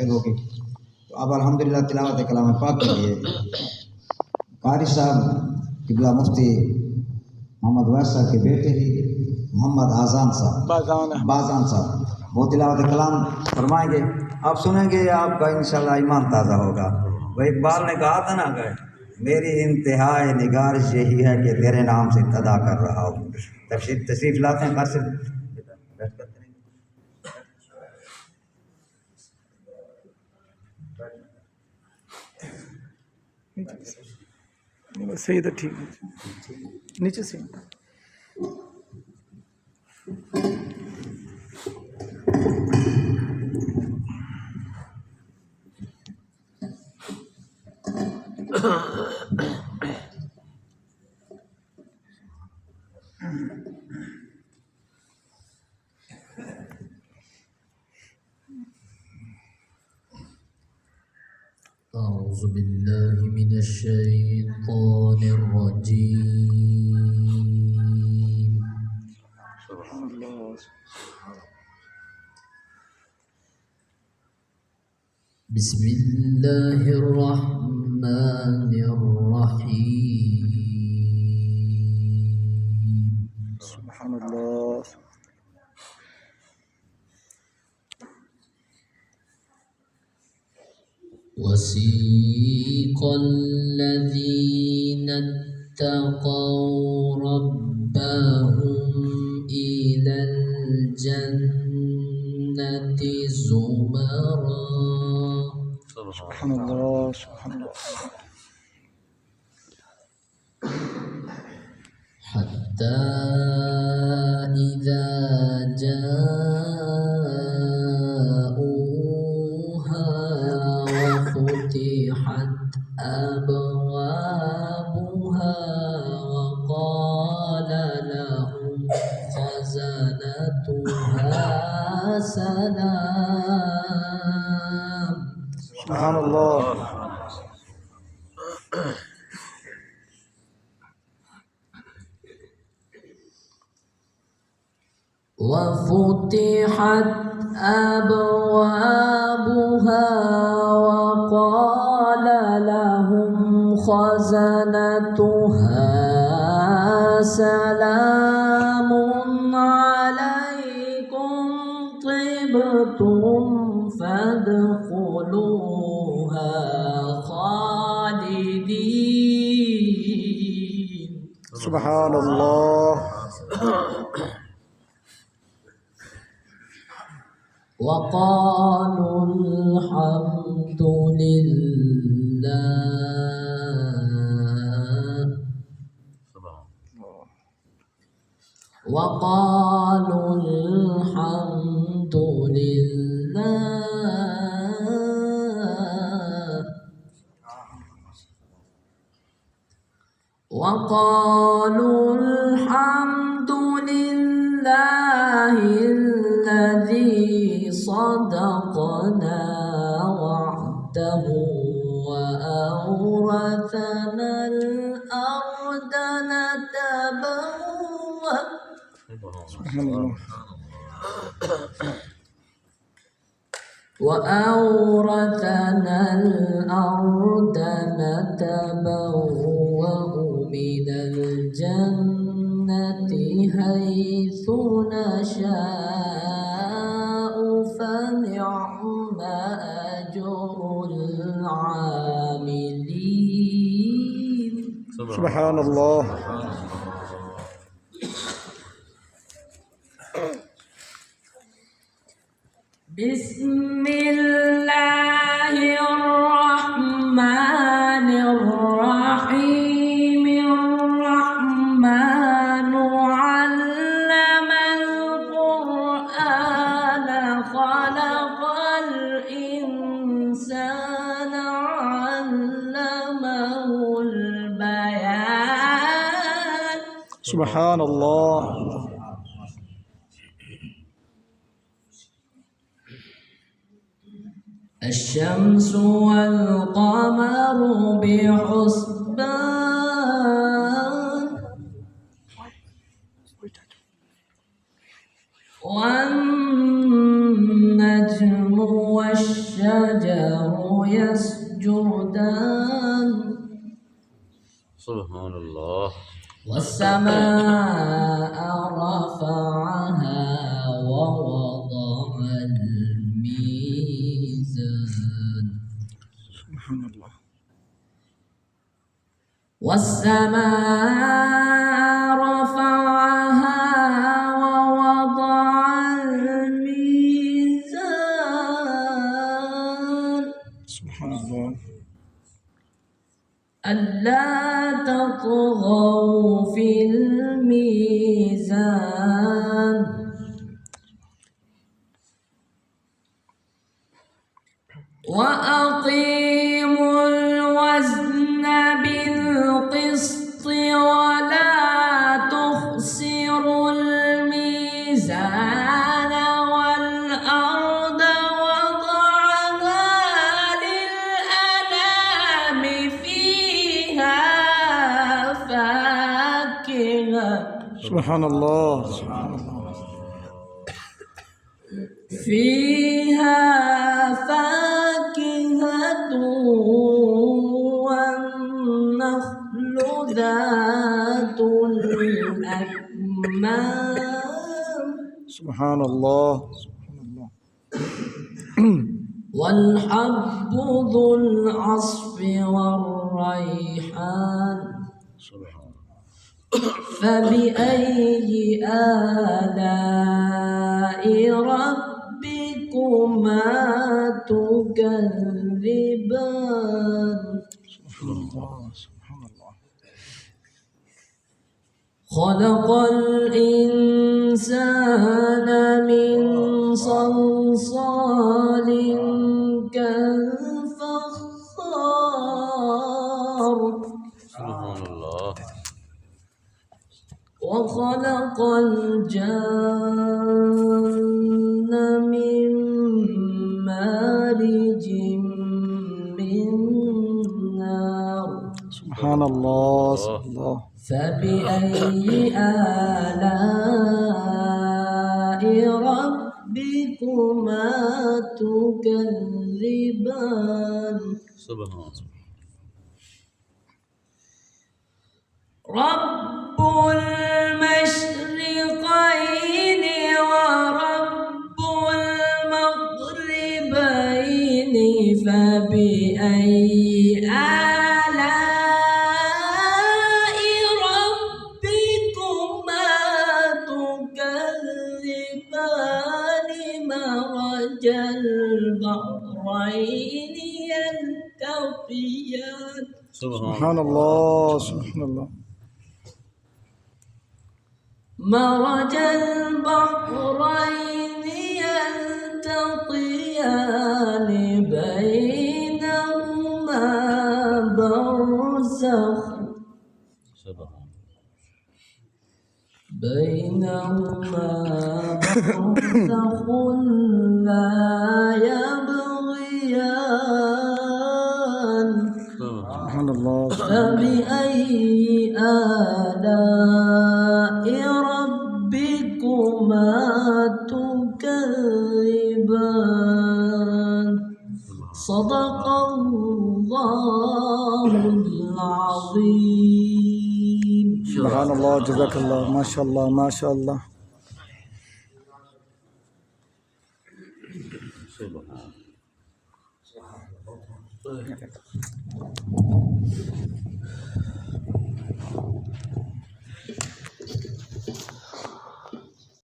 महफिल होगी। तो अब अल्हम्दुलिल्लाह तिलावत कलाम पाक के लिए कारी साहब किबला मुफ्ती मोहम्मद वैस साहब के बेटे ही मोहम्मद बाज़ान साहब वो तिलावत कलाम फरमाएंगे। आप सुनेंगे आपका इंशाल्लाह ईमान ताज़ा होगा। वह इकबाल ने कहा था ना कि मेरी इंतहाई निगारिश यही है कि तेरे नाम से इब्तिदा कर रहा हूँ। तशरीफ लाते हैं कासिम सही था, ठीक नीचे से أعوذ بالله من الشيطان الرجيم. بسم الله الرحمن الرحيم. سبحان الله. وسيق الذين اتقوا ربهم إلى الجنة زمرا. سبحان الله سبحان الله. حتى إذا جاءوها وفتحت أبوابها وقال لهم خزنتها سلام. سبحان الله. وفتحت أبوابها وقال لهم خزنتها سلام عليكم طبتم فادخلوها خالدين. سبحان الله. وقالوا الحمد لله. وقالوا الحمد لله. وقالوا الحمد لله الذي صدقنا وعده وأورثنا الأرض نتبوأ. وأورثنا الأرض نتبوأ من الجنة حيث نشاء فنعم أجر العاملين. سبحان الله. بسم الله الرحمن الرحيم. الرحمن علم القرآن خلق الإنسان علمه البيان. سبحان الله. الشمس والقمر بحسبان والنجم والشجر والشجر يسجدان سبحان الله. والسماء رفعها ووضع الميزان سبحان الله. والسماء رفعها ووضع الميزان سبحان الله. ألا تطغوا في الميزان وأقيموا الوزن بالقسط ولا تخسروا الميزان والأرض وضعها للأنام فيها فاكهة سبحان الله. سبحان الله. فيها فاكهة والنخل ذات الأكمام سبحان الله. سبحان الله. والحب ذو العصف والريحان فبأي آلاء ربكما تكذبان سبحان الله. سبحان الله. خلق الإنسان من صلصال كالفخار سبحان الله. وخلق الجن من مارج من نار سبحان الله. سبحان الله. فبأي آلاء ربكما تكذبان سبحان الله. رب المشرقين ورب المغربين فبأي آلاء ربكما تكذبان مرج البحرين يلتقيان سبحان الله. سبحان الله. مرج البحرين يلتقيان بينهما برزخ سبحان بينهما برزخ لا يبغيان سبحان الله. فبأي آلاء ربكما تكذبان صدق الله العظيم. سبحان الله. جزاك الله. ما شاء الله. ما شاء الله. سبحان